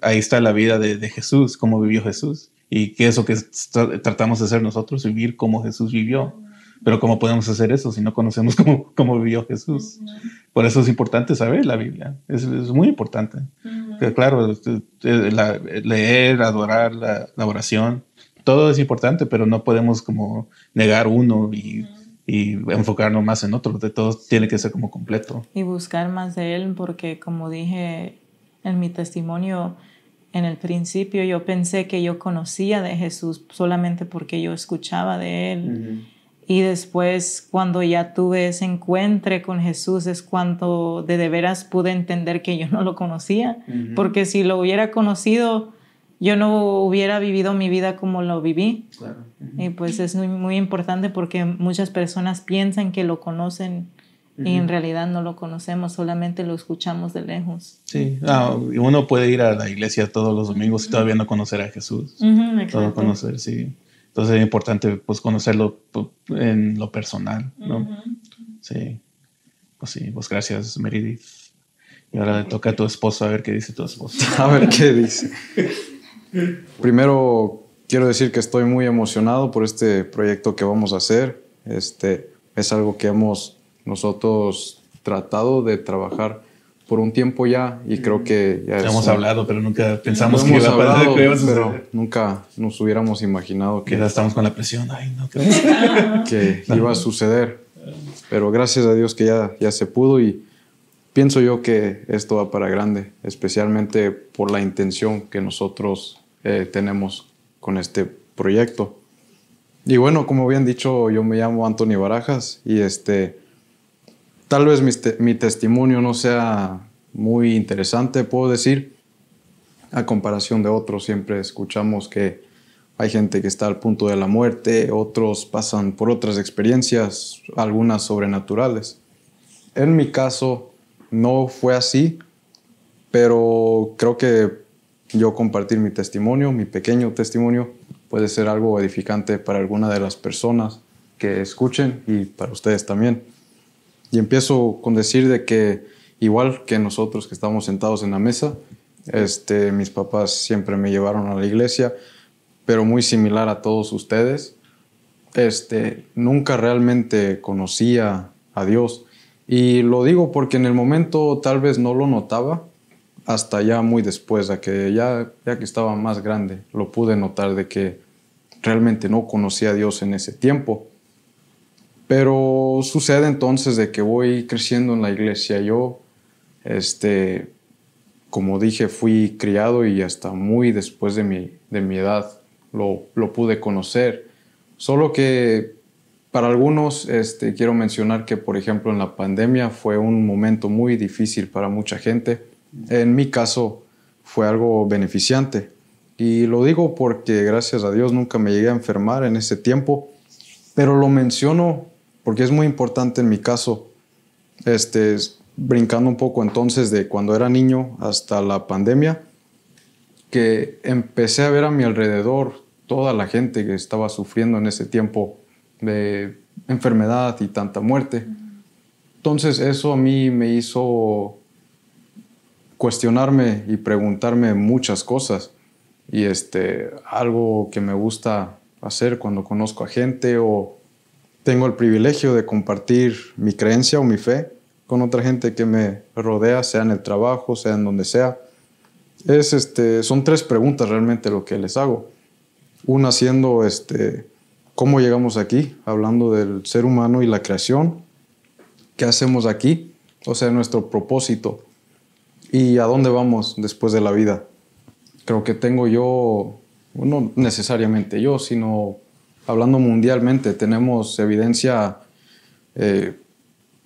[SPEAKER 2] ahí está la vida de Jesús, cómo vivió Jesús. Y que eso que tratamos de hacer nosotros, vivir como Jesús vivió. Pero ¿cómo podemos hacer eso si no conocemos cómo vivió Jesús? Por eso es importante saber la Biblia. Es muy importante. Que, claro, leer, adorar, la oración, todo es importante, pero no podemos como negar uno y enfocarnos más en otro. De todo tiene que ser como completo.
[SPEAKER 4] Y buscar más de Él, porque como dije en mi testimonio, en el principio yo pensé que yo conocía de Jesús solamente porque yo escuchaba de Él. Y después, cuando ya tuve ese encuentro con Jesús, es cuando de veras pude entender que yo no lo conocía. Porque si lo hubiera conocido, yo no hubiera vivido mi vida como lo viví.
[SPEAKER 2] Claro.
[SPEAKER 4] Y pues es muy, muy importante porque muchas personas piensan que lo conocen y en realidad no lo conocemos, solamente lo escuchamos de lejos.
[SPEAKER 2] Sí, uno puede ir a la iglesia todos los domingos y todavía no conocer a Jesús. Todo conocer, sí. Entonces es importante pues conocerlo en lo personal, ¿no? Sí. Pues gracias, Meredith. Y ahora le toca a tu esposo a ver qué dice tu esposo.
[SPEAKER 3] A ver qué dice. Primero quiero decir que estoy muy emocionado por este proyecto que vamos a hacer. Es algo que hemos nosotros tratado de trabajar por un tiempo ya y creo que ya
[SPEAKER 2] hemos hablado, pero nunca pensamos que iba a pasar.
[SPEAKER 3] Pero nunca nos hubiéramos imaginado que
[SPEAKER 2] ya estamos con la presión. Ay, no,
[SPEAKER 3] que iba a suceder. Pero gracias a Dios que ya se pudo y pienso yo que esto va para grande, especialmente por la intención que nosotros tenemos con este proyecto. Y bueno, como bien dicho, yo me llamo Anthony Barajas y tal vez mi testimonio no sea muy interesante, puedo decir, a comparación de otros. Siempre escuchamos que hay gente que está al punto de la muerte, otros pasan por otras experiencias, algunas sobrenaturales. En mi caso no fue así, pero creo que yo compartir mi testimonio, mi pequeño testimonio, puede ser algo edificante para alguna de las personas que escuchen y para ustedes también. Y empiezo con decir de que igual que nosotros que estamos sentados en la mesa, mis papás siempre me llevaron a la iglesia, pero muy similar a todos ustedes. Nunca realmente conocía a Dios. Y lo digo porque en el momento tal vez no lo notaba, hasta ya muy después, ya que estaba más grande, lo pude notar de que realmente no conocía a Dios en ese tiempo. Pero sucede entonces de que voy creciendo en la iglesia. Yo, como dije, fui criado y hasta muy después de mi edad lo pude conocer. Solo que para algunos quiero mencionar que, por ejemplo, en la pandemia fue un momento muy difícil para mucha gente. En mi caso fue algo beneficiante. Y lo digo porque, gracias a Dios, nunca me llegué a enfermar en ese tiempo. Pero lo menciono porque es muy importante en mi caso, brincando un poco entonces de cuando era niño hasta la pandemia, que empecé a ver a mi alrededor toda la gente que estaba sufriendo en ese tiempo de enfermedad y tanta muerte. Entonces eso a mí me hizo cuestionarme y preguntarme muchas cosas. Y algo que me gusta hacer cuando conozco a gente o tengo el privilegio de compartir mi creencia o mi fe con otra gente que me rodea, sea en el trabajo, sea en donde sea. Son 3 preguntas realmente lo que les hago. Una siendo, ¿cómo llegamos aquí? Hablando del ser humano y la creación. ¿Qué hacemos aquí? O sea, nuestro propósito. ¿Y a dónde vamos después de la vida? Creo que tengo yo, no necesariamente yo, sino hablando mundialmente, tenemos evidencia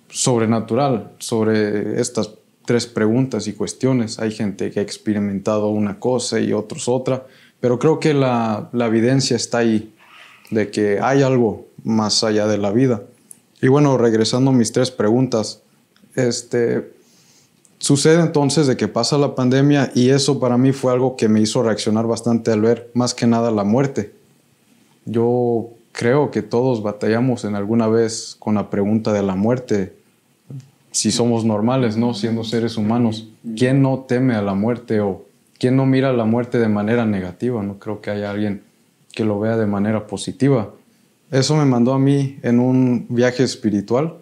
[SPEAKER 3] sobrenatural sobre estas 3 preguntas y cuestiones. Hay gente que ha experimentado una cosa y otros otra, pero creo que la evidencia está ahí de que hay algo más allá de la vida. Y bueno, regresando a mis 3 preguntas, sucede entonces de que pasa la pandemia y eso para mí fue algo que me hizo reaccionar bastante al ver más que nada la muerte. Yo creo que todos batallamos en alguna vez con la pregunta de la muerte, si somos normales, ¿no? Siendo seres humanos. ¿Quién no teme a la muerte o quién no mira la muerte de manera negativa? No creo que haya alguien que lo vea de manera positiva. eso me mandó a mí en un viaje espiritual,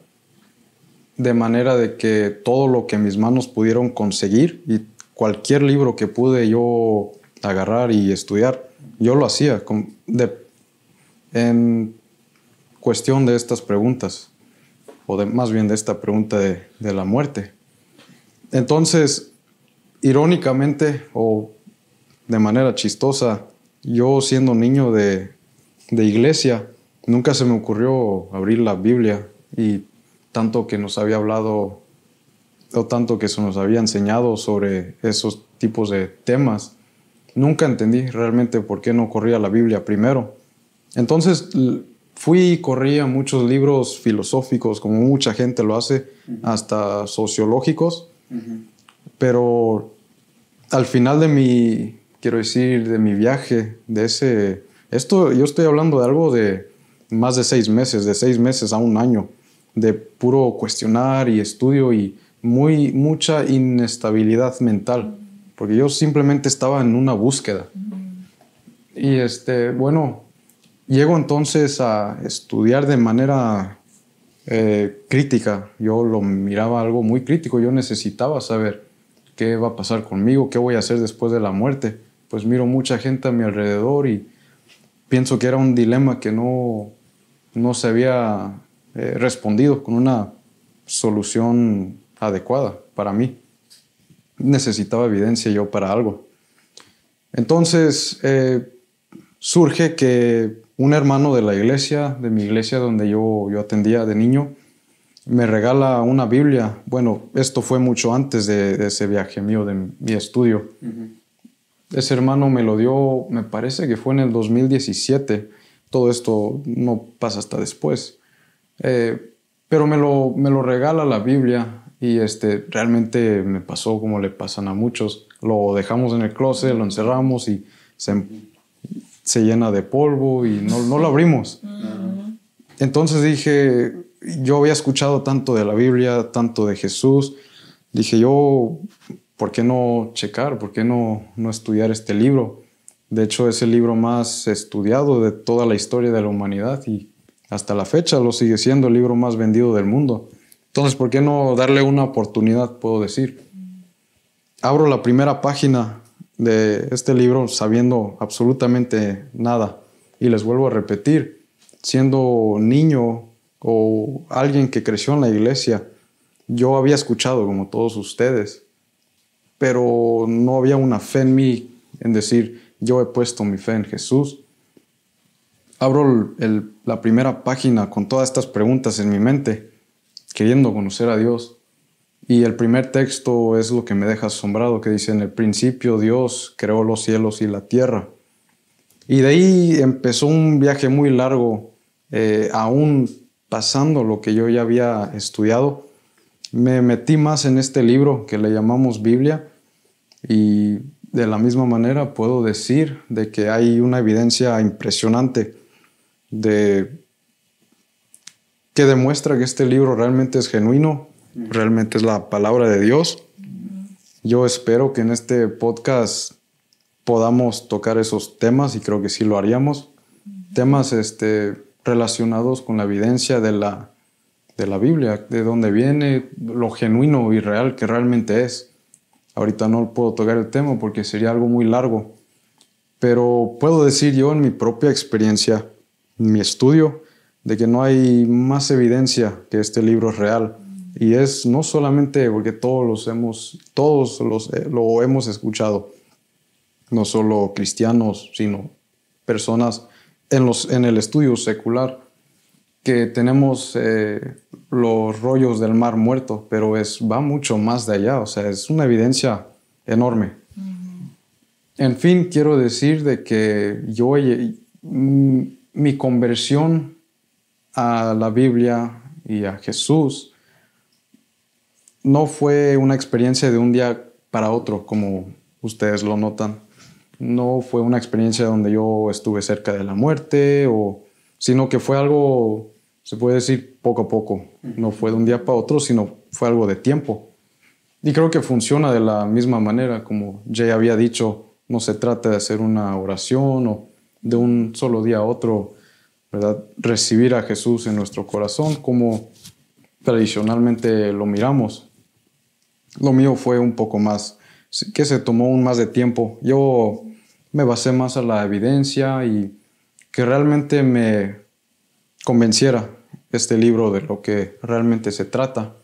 [SPEAKER 3] de manera de que todo lo que mis manos pudieron conseguir y cualquier libro que pude yo agarrar y estudiar, yo lo hacía en cuestión de estas preguntas, o más bien de esta pregunta de la muerte. Entonces, irónicamente o de manera chistosa, yo siendo niño de iglesia, nunca se me ocurrió abrir la Biblia, y tanto que nos había hablado o tanto que se nos había enseñado sobre esos tipos de temas, nunca entendí realmente por qué no corría la Biblia primero. Entonces fui y corría muchos libros filosóficos, como mucha gente lo hace, hasta sociológicos, pero al final de mi viaje, yo estoy hablando de algo de más de 6 meses, de 6 meses a un año, de puro cuestionar y estudio y mucha inestabilidad mental, porque yo simplemente estaba en una búsqueda. Y bueno, llego entonces a estudiar de manera crítica. Yo lo miraba algo muy crítico, yo necesitaba saber qué va a pasar conmigo, qué voy a hacer después de la muerte. Pues miro mucha gente a mi alrededor y pienso que era un dilema que no se había respondido con una solución adecuada para mí. Necesitaba evidencia yo para algo. Entonces surge que un hermano de mi iglesia donde yo atendía de niño, me regala una Biblia. Bueno, esto fue mucho antes de ese viaje mío, de mi estudio. Ese hermano me lo dio, me parece que fue en el 2017. Todo esto no pasa hasta después. Pero me lo regala la Biblia, y realmente me pasó como le pasan a muchos. Lo dejamos en el closet, lo encerramos y se llena de polvo y no lo abrimos. Entonces dije, yo había escuchado tanto de la Biblia, tanto de Jesús. Dije yo, ¿por qué no checar? ¿Por qué no estudiar este libro? De hecho, es el libro más estudiado de toda la historia de la humanidad y hasta la fecha lo sigue siendo el libro más vendido del mundo. Entonces, ¿por qué no darle una oportunidad, puedo decir? Abro la primera página de este libro sabiendo absolutamente nada. Y les vuelvo a repetir, siendo niño o alguien que creció en la iglesia, yo había escuchado como todos ustedes, pero no había una fe en mí, en decir, yo he puesto mi fe en Jesús. Abro la primera página con todas estas preguntas en mi mente, queriendo conocer a Dios. Y el primer texto es lo que me deja asombrado, que dice, en el principio Dios creó los cielos y la tierra. Y de ahí empezó un viaje muy largo, aún pasando lo que yo ya había estudiado. Me metí más en este libro que le llamamos Biblia, y de la misma manera puedo decir de que hay una evidencia impresionante que demuestra que este libro realmente es genuino, realmente es la palabra de Dios. Yo espero que en este podcast podamos tocar esos temas, y creo que sí lo haríamos. Temas relacionados con la evidencia de la Biblia, de dónde viene, lo genuino y real que realmente es. Ahorita no puedo tocar el tema porque sería algo muy largo, pero puedo decir yo en mi propia experiencia, en mi estudio, de que no hay más evidencia que este libro es real. Y es no solamente porque todos lo hemos escuchado, no solo cristianos, sino personas en el estudio secular, que tenemos los rollos del Mar Muerto, pero va mucho más de allá, o sea, es una evidencia enorme. En fin, quiero decir de que mi conversión a la Biblia y a Jesús no fue una experiencia de un día para otro, como ustedes lo notan. No fue una experiencia donde yo estuve cerca de la muerte, sino que fue algo, se puede decir, poco a poco. No fue de un día para otro, sino fue algo de tiempo. Y creo que funciona de la misma manera, como Jay había dicho, no se trata de hacer una oración o de un solo día a otro ¿verdad? Recibir a Jesús en nuestro corazón como tradicionalmente lo miramos. Lo mío fue un poco más, que se tomó un más de tiempo. Yo me basé más a la evidencia y que realmente me convenciera este libro de lo que realmente se trata.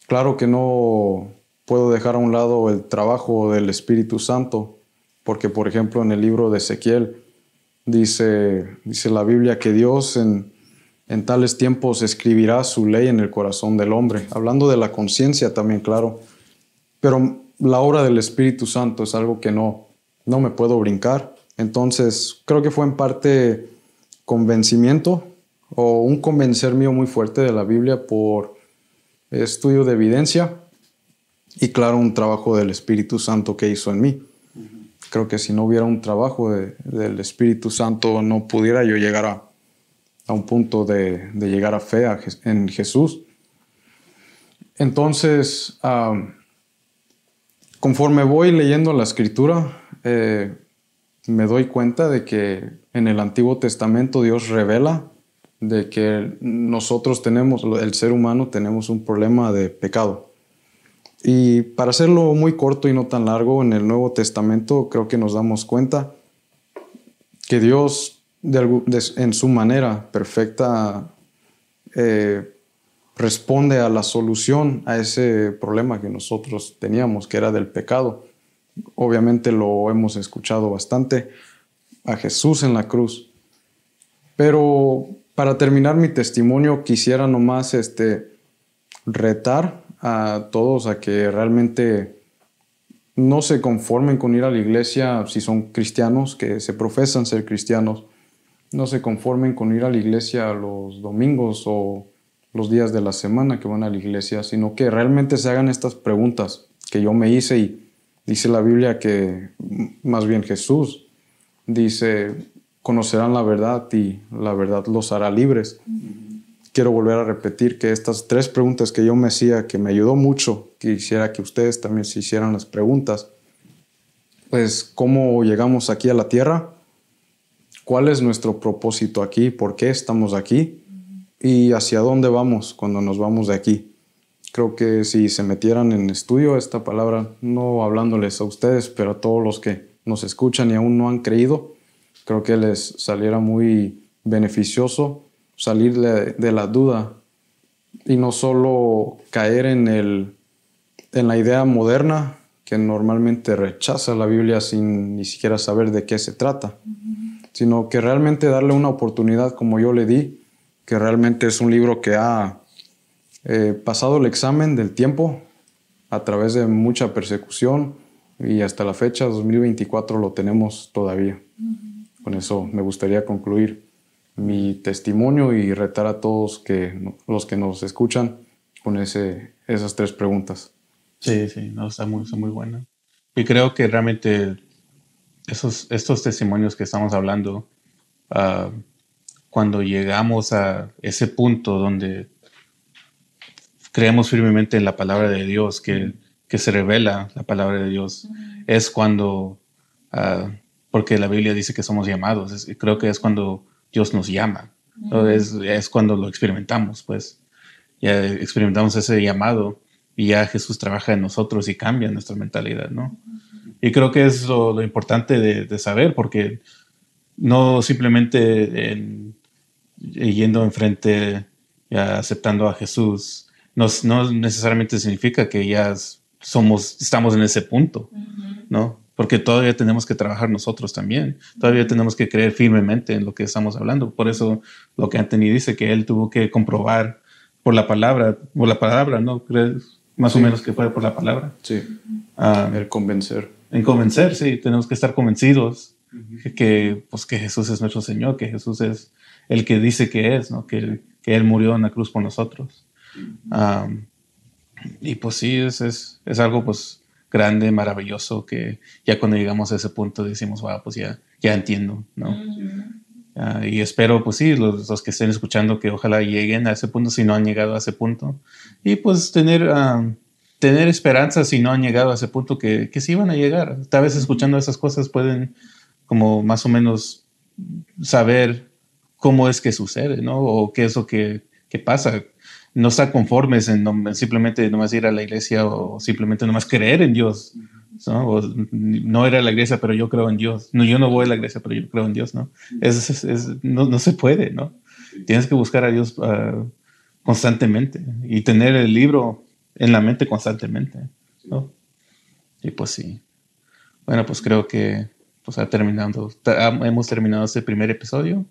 [SPEAKER 3] Claro que no puedo dejar a un lado el trabajo del Espíritu Santo, porque por ejemplo en el libro de Ezequiel dice la Biblia que Dios en tales tiempos escribirá su ley en el corazón del hombre, hablando de la conciencia también, claro. Pero la obra del Espíritu Santo es algo que no me puedo brincar. Entonces creo que fue en parte convencimiento o un convencer mío muy fuerte de la Biblia por estudio de evidencia y claro, un trabajo del Espíritu Santo que hizo en mí. Creo que si no hubiera un trabajo del Espíritu Santo no pudiera yo llegar a un punto de llegar a fe en Jesús. Entonces, conforme voy leyendo la Escritura, me doy cuenta de que en el Antiguo Testamento Dios revela de que nosotros el ser humano tenemos un problema de pecado. Y para hacerlo muy corto y no tan largo, en el Nuevo Testamento creo que nos damos cuenta que Dios en su manera perfecta responde a la solución a ese problema que nosotros teníamos, que era del pecado. Obviamente lo hemos escuchado bastante, a Jesús en la cruz. Pero para terminar mi testimonio quisiera nomás retar a todos a que realmente no se conformen con ir a la iglesia si son cristianos, que se profesan ser cristianos. No se conformen con ir a la iglesia los domingos o los días de la semana que van a la iglesia, sino que realmente se hagan estas preguntas que yo me hice y dice la Biblia que, más bien Jesús, dice, conocerán la verdad y la verdad los hará libres. Quiero volver a repetir que estas 3 preguntas que yo me hacía, que me ayudó mucho, quisiera que ustedes también se hicieran las preguntas. Pues, ¿cómo llegamos aquí a la tierra? ¿Cuál es nuestro propósito aquí? ¿Por qué estamos aquí? ¿Y hacia dónde vamos cuando nos vamos de aquí? Creo que si se metieran en estudio esta palabra, no hablándoles a ustedes, pero a todos los que nos escuchan y aún no han creído, creo que les saliera muy beneficioso salir de la duda y no solo caer en la idea moderna que normalmente rechaza la Biblia sin ni siquiera saber de qué se trata, sino que realmente darle una oportunidad como yo le di, que realmente es un libro que ha pasado el examen del tiempo a través de mucha persecución y hasta la fecha, 2024, lo tenemos todavía. Con eso me gustaría concluir mi testimonio y retar a todos los que nos escuchan con esas 3 preguntas.
[SPEAKER 2] Sí, no, está muy buena. Y creo que realmente estos testimonios que estamos hablando, cuando llegamos a ese punto donde creemos firmemente en la palabra de Dios, que se revela la palabra de Dios, es cuando, porque la Biblia dice que somos llamados, creo que es cuando Dios nos llama, es cuando lo experimentamos, pues ya experimentamos ese llamado y ya Jesús trabaja en nosotros y cambia nuestra mentalidad, ¿no? Y creo que es lo importante de saber, porque no simplemente yendo enfrente, ya aceptando a Jesús, no necesariamente significa que ya estamos en ese punto, ¿no? Porque todavía tenemos que trabajar nosotros también. Todavía tenemos que creer firmemente en lo que estamos hablando. Por eso lo que Anthony dice, que él tuvo que comprobar por la palabra, ¿no? ¿Crees más o menos que fue por la palabra?
[SPEAKER 3] Sí, el convencer.
[SPEAKER 2] En convencer, sí. Tenemos que estar convencidos que Jesús es nuestro Señor, que Jesús es el que dice que es, ¿no? Que Él murió en la cruz por nosotros. Y pues sí, es algo pues grande, maravilloso, que ya cuando llegamos a ese punto decimos, wow, pues ya entiendo, ¿no? Y espero, pues sí, los que estén escuchando, que ojalá lleguen a ese punto si no han llegado a ese punto. Y pues tener esperanza si no han llegado a ese punto, que sí van a llegar. Tal vez escuchando esas cosas pueden como más o menos saber cómo es que sucede, ¿no? O qué es lo que pasa. No estar conformes en simplemente nomás ir a la iglesia o simplemente nomás creer en Dios, ¿no? O no ir a la iglesia, pero yo creo en Dios. No, yo no voy a la iglesia, pero yo creo en Dios, ¿no? No se puede, ¿no? Tienes que buscar a Dios constantemente y tener el libro en la mente constantemente, ¿no? Y pues sí. Bueno, pues creo que pues hemos terminado este primer episodio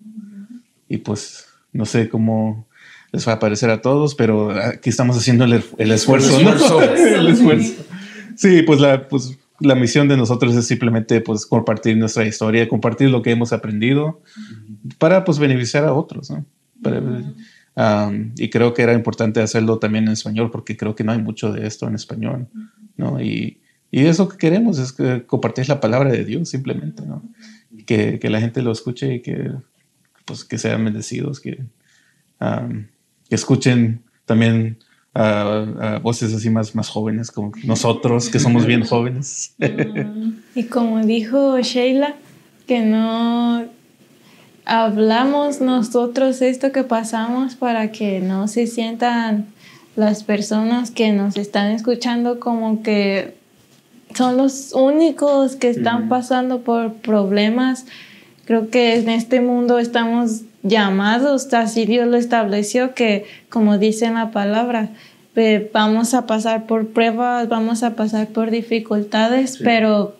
[SPEAKER 2] y pues no sé cómo les va a parecer a todos, pero aquí estamos haciendo el esfuerzo, ¿no? El esfuerzo. Sí, pues la misión de nosotros es simplemente pues compartir nuestra historia, compartir lo que hemos aprendido para pues beneficiar a otros, ¿no? Y creo que era importante hacerlo también en español porque creo que no hay mucho de esto en español, ¿no? Y eso que queremos es compartir la palabra de Dios simplemente, ¿no? Que la gente lo escuche y que sean bendecidos, que escuchen también a voces así más jóvenes como nosotros, que somos bien jóvenes.
[SPEAKER 5] Y como dijo Sheila, que no hablamos nosotros esto que pasamos para que no se sientan las personas que nos están escuchando como que son los únicos que están pasando por problemas. Creo que en este mundo estamos llamados, así Dios lo estableció, que como dice en la palabra, vamos a pasar por pruebas, vamos a pasar por dificultades, pero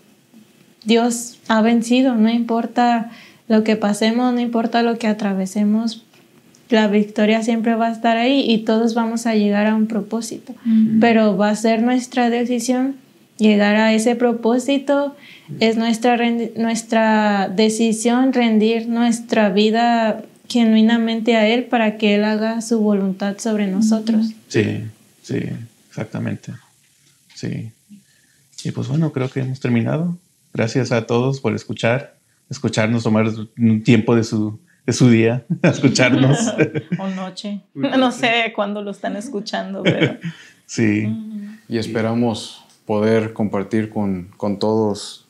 [SPEAKER 5] Dios ha vencido, no importa lo que pasemos, no importa lo que atravesemos, la victoria siempre va a estar ahí y todos vamos a llegar a un propósito, pero va a ser nuestra decisión llegar a ese propósito. Es nuestra decisión rendir nuestra vida genuinamente a Él para que Él haga su voluntad sobre nosotros.
[SPEAKER 2] Sí, exactamente. Sí. Y pues bueno, creo que hemos terminado. Gracias a todos por escucharnos, tomar un tiempo de su día a escucharnos.
[SPEAKER 4] O noche. No sé cuándo lo están escuchando, pero...
[SPEAKER 2] Sí.
[SPEAKER 3] Y esperamos poder compartir con todos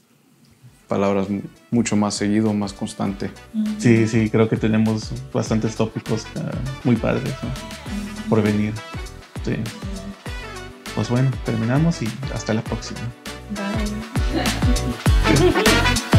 [SPEAKER 3] palabras mucho más seguido, más constante.
[SPEAKER 2] Sí, creo que tenemos bastantes tópicos muy padres, ¿no? Por venir. Sí. Pues bueno, terminamos y hasta la próxima.
[SPEAKER 5] Bye.